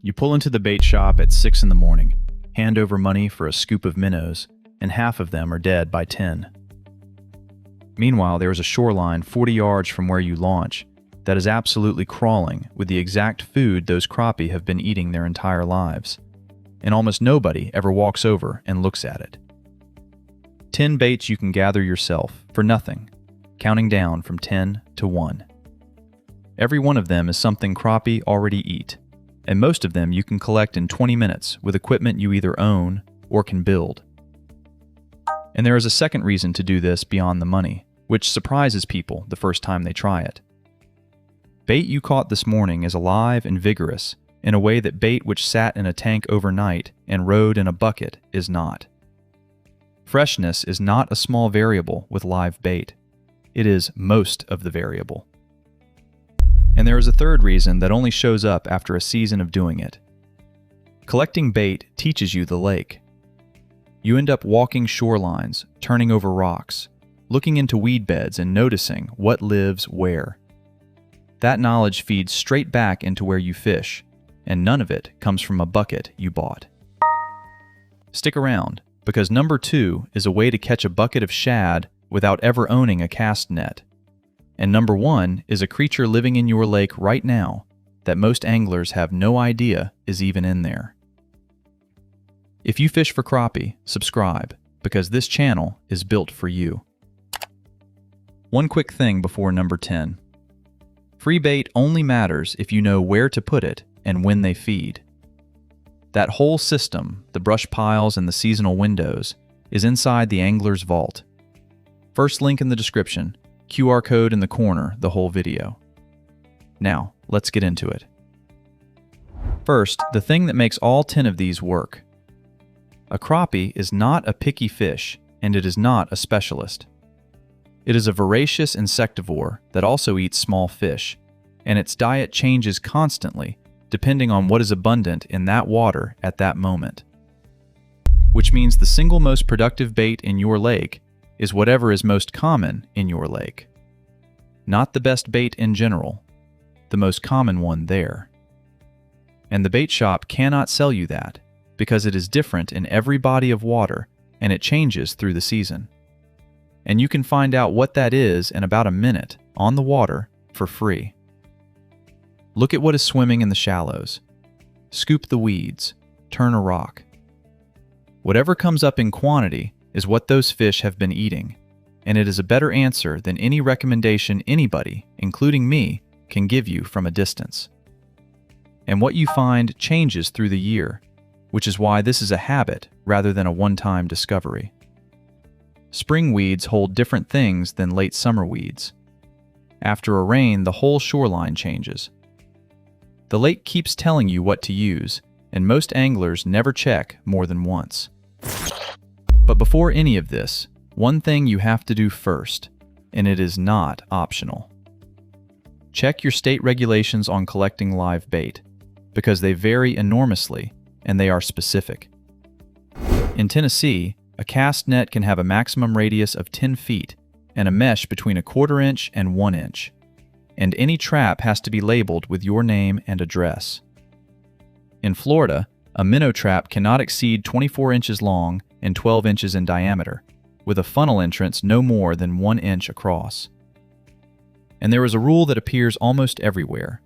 You pull into the bait shop at 6 in the morning, hand over money for a scoop of minnows, and half of them are dead by 10. Meanwhile, there is a shoreline 40 yards from where you launch that is absolutely crawling with the exact food those crappie have been eating their entire lives, and almost nobody ever walks over and looks at it. 10 baits you can gather yourself for nothing, counting down from 10 to 1. Every one of them is something crappie already eat, and most of them you can collect in 20 minutes with equipment you either own or can build. And there is a second reason to do this beyond the money, which surprises people the first time they try it. Bait you caught this morning is alive and vigorous in a way that bait which sat in a tank overnight and rode in a bucket is not. Freshness is not a small variable with live bait. It is most of the variable. And there is a third reason that only shows up after a season of doing it. Collecting bait teaches you the lake. You end up walking shorelines, turning over rocks, looking into weed beds and noticing what lives where. That knowledge feeds straight back into where you fish, and none of it comes from a bucket you bought. Stick around, because number 2 is a way to catch a bucket of shad without ever owning a cast net. And number 1 is a creature living in your lake right now that most anglers have no idea is even in there. If you fish for crappie, subscribe, because this channel is built for you. One quick thing before number 10. Free bait only matters if you know where to put it and when they feed. That whole system, the brush piles and the seasonal windows, is inside the angler's vault. First link in the description, QR code in the corner, the whole video. Now, let's get into it. First, the thing that makes all 10 of these work. A crappie is not a picky fish, and it is not a specialist. It is a voracious insectivore that also eats small fish, and its diet changes constantly depending on what is abundant in that water at that moment. Which means the single most productive bait in your lake is whatever is most common in your lake. Not the best bait in general, the most common one there. And the bait shop cannot sell you that because it is different in every body of water and it changes through the season. And you can find out what that is in about a minute on the water for free. Look at what is swimming in the shallows. Scoop the weeds. Turn a rock. Whatever comes up in quantity is what those fish have been eating, and it is a better answer than any recommendation anybody, including me, can give you from a distance. And what you find changes through the year, which is why this is a habit rather than a one-time discovery. Spring weeds hold different things than late summer weeds. After a rain, the whole shoreline changes. The lake keeps telling you what to use, and most anglers never check more than once. But before any of this, one thing you have to do first, and it is not optional. Check your state regulations on collecting live bait, because they vary enormously and they are specific. In Tennessee, a cast net can have a maximum radius of 10 feet and a mesh between 1/4 inch and 1 inch, and any trap has to be labeled with your name and address. In Florida, a minnow trap cannot exceed 24 inches long and 12 inches in diameter, with a funnel entrance no more than 1 inch across. And there is a rule that appears almost everywhere.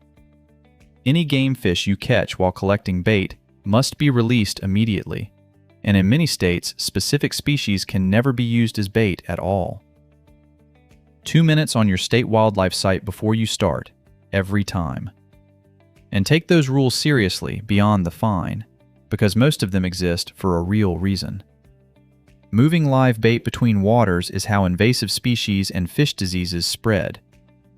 Any game fish you catch while collecting bait must be released immediately, and in many states, specific species can never be used as bait at all. 2 minutes on your state wildlife site before you start, every time. And take those rules seriously beyond the fine, because most of them exist for a real reason. Moving live bait between waters is how invasive species and fish diseases spread,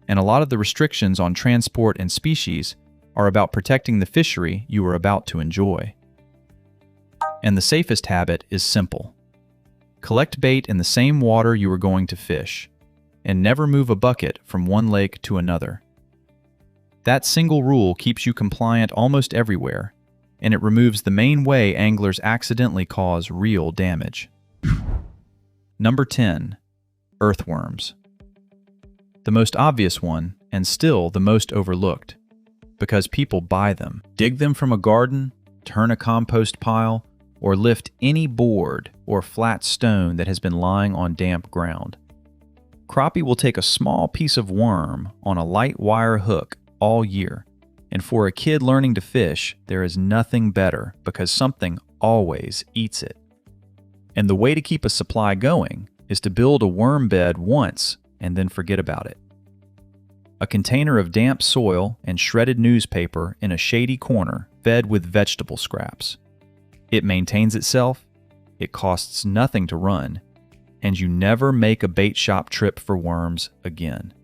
and a lot of the restrictions on transport and species are about protecting the fishery you are about to enjoy. And the safest habit is simple. Collect bait in the same water you are going to fish, and never move a bucket from one lake to another. That single rule keeps you compliant almost everywhere, and it removes the main way anglers accidentally cause real damage. Number 10. Earthworms. The most obvious one, and still the most overlooked, because people buy them, dig them from a garden, turn a compost pile, or lift any board or flat stone that has been lying on damp ground. Crappie will take a small piece of worm on a light wire hook all year, and for a kid learning to fish, there is nothing better because something always eats it. And the way to keep a supply going is to build a worm bed once and then forget about it. A container of damp soil and shredded newspaper in a shady corner fed with vegetable scraps. It maintains itself, it costs nothing to run, and you never make a bait shop trip for worms again.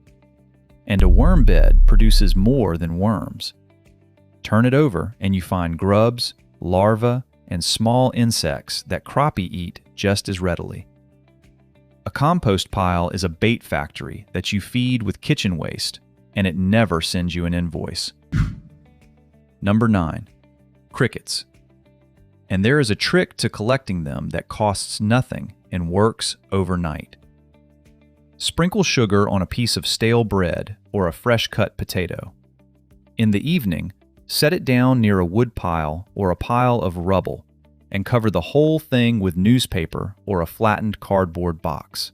And a worm bed produces more than worms. Turn it over and you find grubs, larvae, and small insects that crappie eat just as readily. A compost pile is a bait factory that you feed with kitchen waste, and it never sends you an invoice. Number 9. Crickets. And there is a trick to collecting them that costs nothing and works overnight. Sprinkle sugar on a piece of stale bread or a fresh-cut potato. In the evening, set it down near a wood pile or a pile of rubble and cover the whole thing with newspaper or a flattened cardboard box.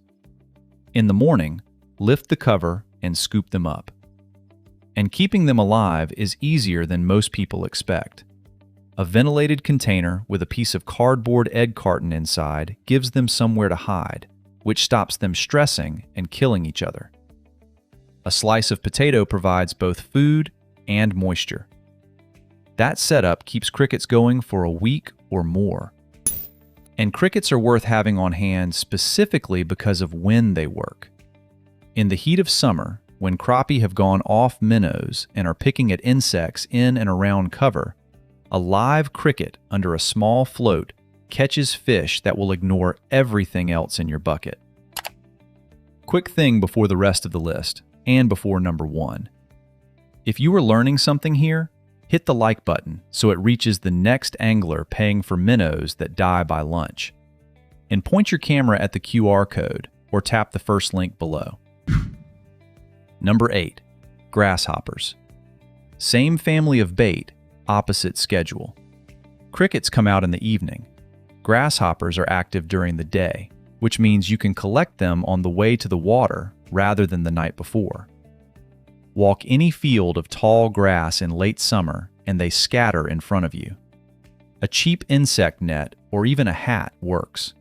In the morning, lift the cover and scoop them up. And keeping them alive is easier than most people expect. A ventilated container with a piece of cardboard egg carton inside gives them somewhere to hide, which stops them stressing and killing each other. A slice of potato provides both food and moisture. That setup keeps crickets going for a week or more. And crickets are worth having on hand specifically because of when they work. In the heat of summer, when crappie have gone off minnows and are picking at insects in and around cover, a live cricket under a small float catches fish that will ignore everything else in your bucket. Quick thing before the rest of the list, and before number 1. If you are learning something here, hit the like button so it reaches the next angler paying for minnows that die by lunch. And point your camera at the QR code or tap the first link below. Number 8. Grasshoppers. Same family of bait, opposite schedule. Crickets come out in the evening. Grasshoppers are active during the day, which means you can collect them on the way to the water rather than the night before. Walk any field of tall grass in late summer and they scatter in front of you. A cheap insect net or even a hat works.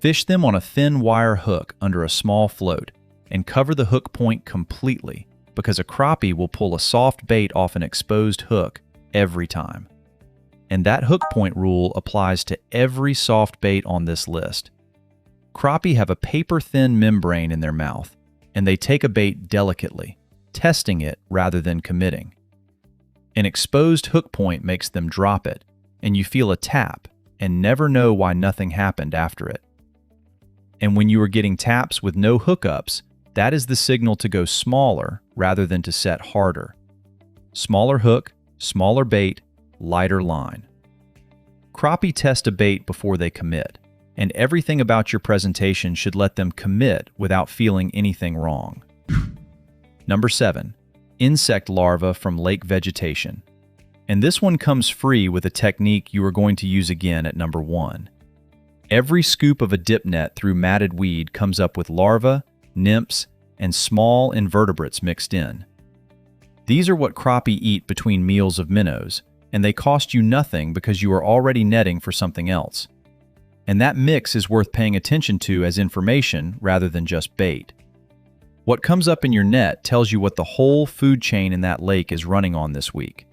Fish them on a thin wire hook under a small float and cover the hook point completely because a crappie will pull a soft bait off an exposed hook every time. And that hook point rule applies to every soft bait on this list. Crappie have a paper-thin membrane in their mouth, and they take a bait delicately, testing it rather than committing. An exposed hook point makes them drop it, and you feel a tap and never know why nothing happened after it. And when you are getting taps with no hookups, that is the signal to go smaller rather than to set harder. Smaller hook, smaller bait, lighter line. Crappie test a bait before they commit, and everything about your presentation should let them commit without feeling anything wrong. Number 7. Insect larvae from lake vegetation. And this one comes free with a technique you are going to use again at number 1. Every scoop of a dip net through matted weed comes up with larvae, nymphs, and small invertebrates mixed in. These are what crappie eat between meals of minnows, and they cost you nothing because you are already netting for something else. And that mix is worth paying attention to as information rather than just bait. What comes up in your net tells you what the whole food chain in that lake is running on this week.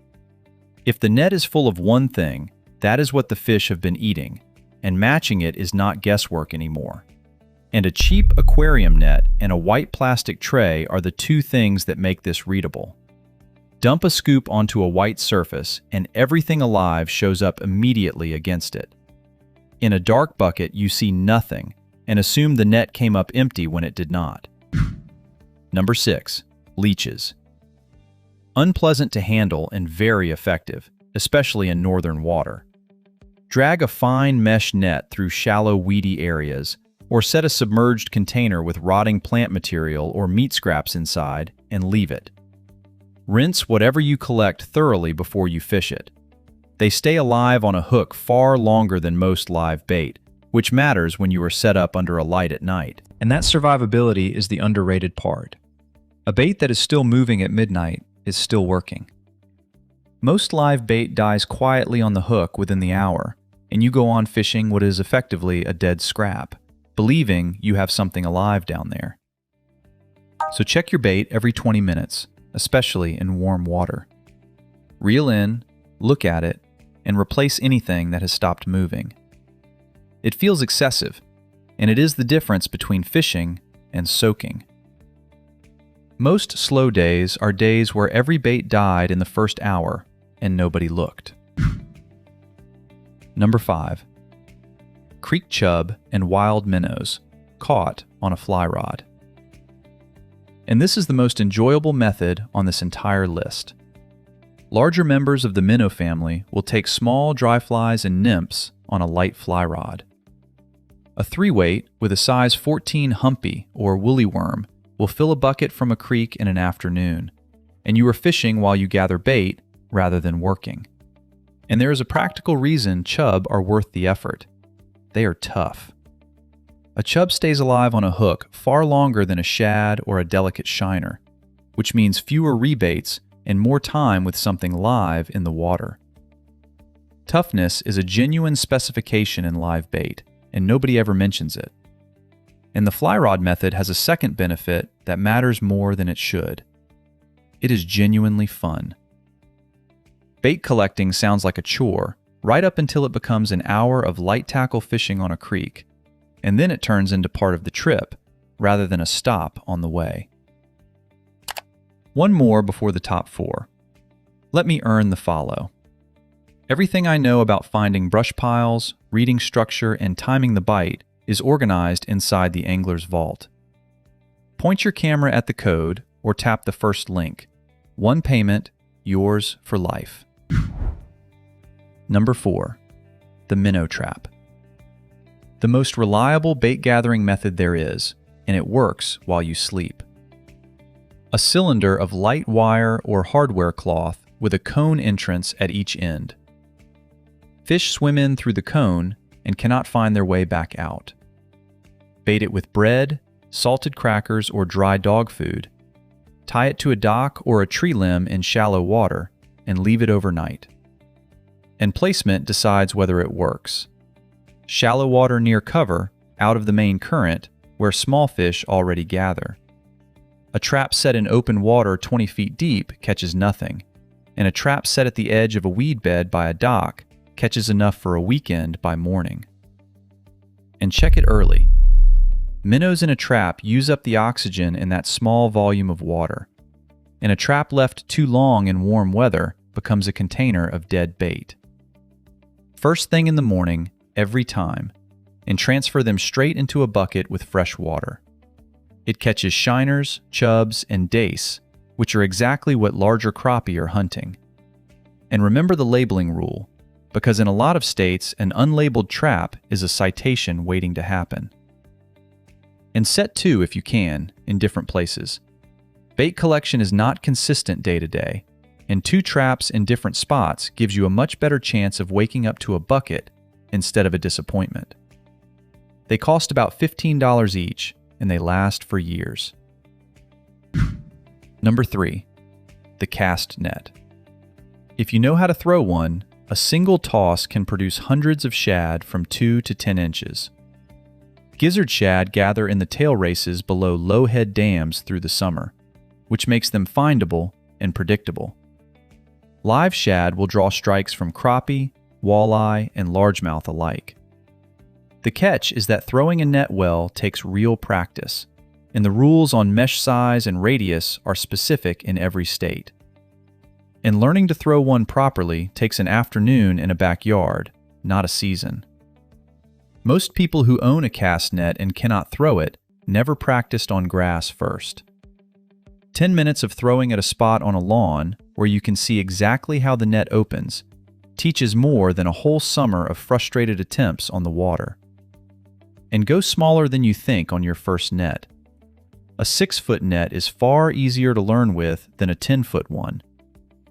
If the net is full of one thing, that is what the fish have been eating, and matching it is not guesswork anymore. And a cheap aquarium net and a white plastic tray are the two things that make this readable. Dump a scoop onto a white surface and everything alive shows up immediately against it. In a dark bucket, you see nothing and assume the net came up empty when it did not. Number 6. Leeches. Unpleasant to handle and very effective, especially in northern water. Drag a fine mesh net through shallow, weedy areas, or set a submerged container with rotting plant material or meat scraps inside and leave it. Rinse whatever you collect thoroughly before you fish it. They stay alive on a hook far longer than most live bait, which matters when you are set up under a light at night. And that survivability is the underrated part. A bait that is still moving at midnight is still working. Most live bait dies quietly on the hook within the hour, and you go on fishing what is effectively a dead scrap, believing you have something alive down there. So check your bait every 20 minutes, especially in warm water. Reel in, look at it, and replace anything that has stopped moving. It feels excessive, and it is the difference between fishing and soaking. Most slow days are days where every bait died in the first hour and nobody looked. Number 5. Creek chub and wild minnows caught on a fly rod. And this is the most enjoyable method on this entire list. Larger members of the minnow family will take small dry flies and nymphs on a light fly rod. A 3-weight with a size 14 humpy or woolly worm will fill a bucket from a creek in an afternoon, and you are fishing while you gather bait rather than working. And there is a practical reason chub are worth the effort. They are tough. A chub stays alive on a hook far longer than a shad or a delicate shiner, which means fewer rebaits and more time with something live in the water. Toughness is a genuine specification in live bait, and nobody ever mentions it. And the fly rod method has a second benefit that matters more than it should. It is genuinely fun. Bait collecting sounds like a chore, right up until it becomes an hour of light tackle fishing on a creek, and then it turns into part of the trip, rather than a stop on the way. One more before the top 4. Let me earn the follow. Everything I know about finding brush piles, reading structure, and timing the bite is organized inside the angler's vault. Point your camera at the code or tap the first link. One payment, yours for life. Number 4. The minnow trap. The most reliable bait gathering method there is, and it works while you sleep. A cylinder of light wire or hardware cloth with a cone entrance at each end. Fish swim in through the cone and cannot find their way back out. Bait it with bread, salted crackers, or dry dog food. Tie it to a dock or a tree limb in shallow water and leave it overnight. And placement decides whether it works. Shallow water near cover, out of the main current, where small fish already gather. A trap set in open water 20 feet deep catches nothing, and a trap set at the edge of a weed bed by a dock catches enough for a weekend by morning. And check it early. Minnows in a trap use up the oxygen in that small volume of water, and a trap left too long in warm weather becomes a container of dead bait. First thing in the morning, every time, and transfer them straight into a bucket with fresh water. It catches shiners, chubs, and dace, which are exactly what larger crappie are hunting. And remember the labeling rule, because in a lot of states, an unlabeled trap is a citation waiting to happen. And set 2 if you can, in different places. Bait collection is not consistent day to day, and 2 traps in different spots gives you a much better chance of waking up to a bucket instead of a disappointment. They cost about $15 each, and they last for years. Number 3. The cast net. If you know how to throw one, a single toss can produce hundreds of shad from 2 to 10 inches. Gizzard shad gather in the tail races below low-head dams through the summer, which makes them findable and predictable. Live shad will draw strikes from crappie, walleye, and largemouth alike. The catch is that throwing a net well takes real practice, and the rules on mesh size and radius are specific in every state. And learning to throw one properly takes an afternoon in a backyard, not a season. Most people who own a cast net and cannot throw it never practiced on grass first. 10 minutes of throwing at a spot on a lawn where you can see exactly how the net opens teaches more than a whole summer of frustrated attempts on the water. And go smaller than you think on your first net. A 6-foot net is far easier to learn with than a 10-foot one,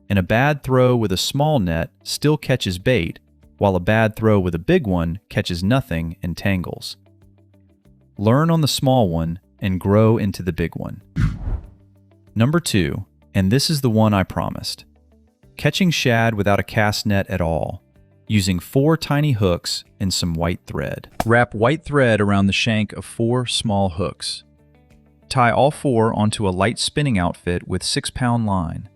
and a bad throw with a small net still catches bait, while a bad throw with a big one catches nothing and tangles. Learn on the small one and grow into the big one. Number 2, and this is the one I promised. Catching shad without a cast net at all, using 4 tiny hooks and some white thread. Wrap white thread around the shank of 4 small hooks. Tie all 4 onto a light spinning outfit with 6-pound line.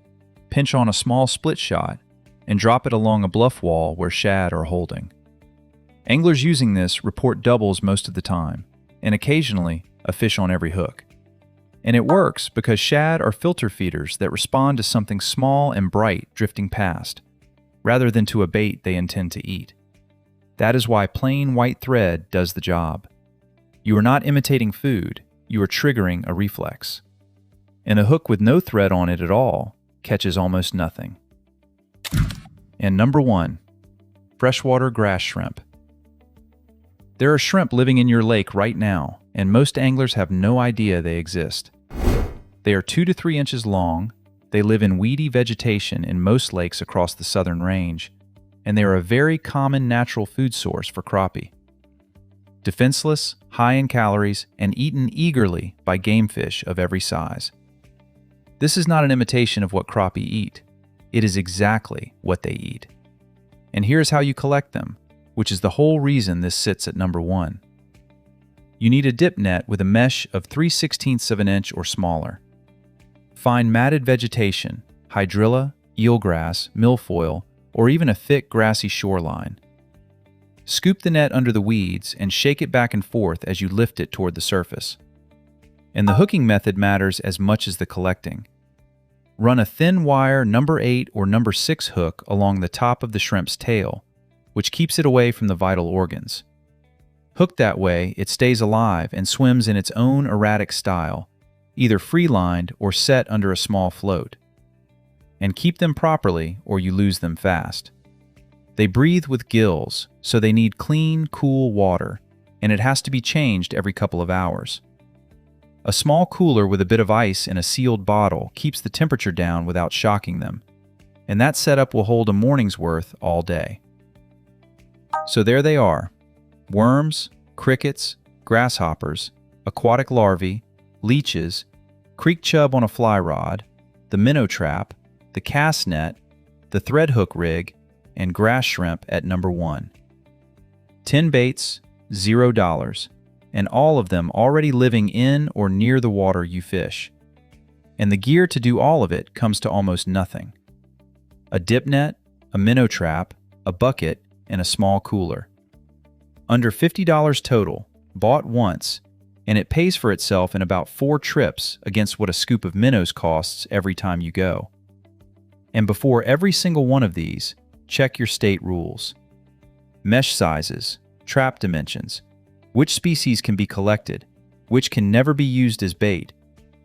Pinch on a small split shot and drop it along a bluff wall where shad are holding. Anglers using this report doubles most of the time, and occasionally a fish on every hook. And it works because shad are filter feeders that respond to something small and bright drifting past, rather than to a bait they intend to eat. That is why plain white thread does the job. You are not imitating food, you are triggering a reflex. And a hook with no thread on it at all catches almost nothing. And number 1, freshwater grass shrimp. There are shrimp living in your lake right now, and most anglers have no idea they exist. They are 2 to 3 inches long, they live in weedy vegetation in most lakes across the southern range, and they are a very common natural food source for crappie. Defenseless, high in calories, and eaten eagerly by game fish of every size. This is not an imitation of what crappie eat. It is exactly what they eat. And here's how you collect them, which is the whole reason this sits at number 1. You need a dip net with a mesh of 3/16 of an inch or smaller. Find matted vegetation, hydrilla, eelgrass, milfoil, or even a thick grassy shoreline. Scoop the net under the weeds and shake it back and forth as you lift it toward the surface. And the hooking method matters as much as the collecting. Run a thin wire number 8 or number 6 hook along the top of the shrimp's tail, which keeps it away from the vital organs. Hooked that way, it stays alive and swims in its own erratic style, either free-lined or set under a small float. And keep them properly or you lose them fast. They breathe with gills, so they need clean, cool water, and it has to be changed every couple of hours. A small cooler with a bit of ice in a sealed bottle keeps the temperature down without shocking them, and that setup will hold a morning's worth all day. So there they are: worms, crickets, grasshoppers, aquatic larvae, leeches, creek chub on a fly rod, the minnow trap, the cast net, the thread hook rig, and grass shrimp at number 1. 10 baits, $0, and all of them already living in or near the water you fish. And the gear to do all of it comes to almost nothing. A dip net, a minnow trap, a bucket, and a small cooler. Under $50 total, bought once, and it pays for itself in about 4 trips against what a scoop of minnows costs every time you go. And before every single one of these, check your state rules. Mesh sizes, trap dimensions, which species can be collected, which can never be used as bait,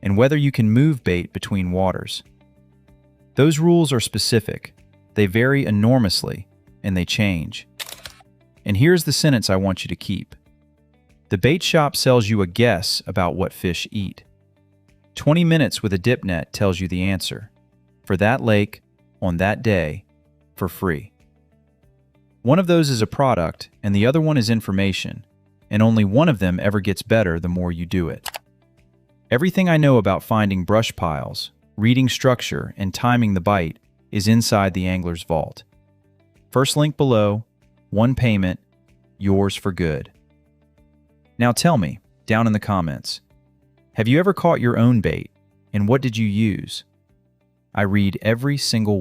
and whether you can move bait between waters. Those rules are specific, they vary enormously, and they change. And here's the sentence I want you to keep. The bait shop sells you a guess about what fish eat. 20 minutes with a dip net tells you the answer. For that lake, on that day, for free. One of those is a product, and the other one is information, and only one of them ever gets better the more you do it. Everything I know about finding brush piles, reading structure, and timing the bite is inside the angler's vault. First link below, 1 payment, yours for good. Now tell me, down in the comments, have you ever caught your own bait, and what did you use? I read every single one.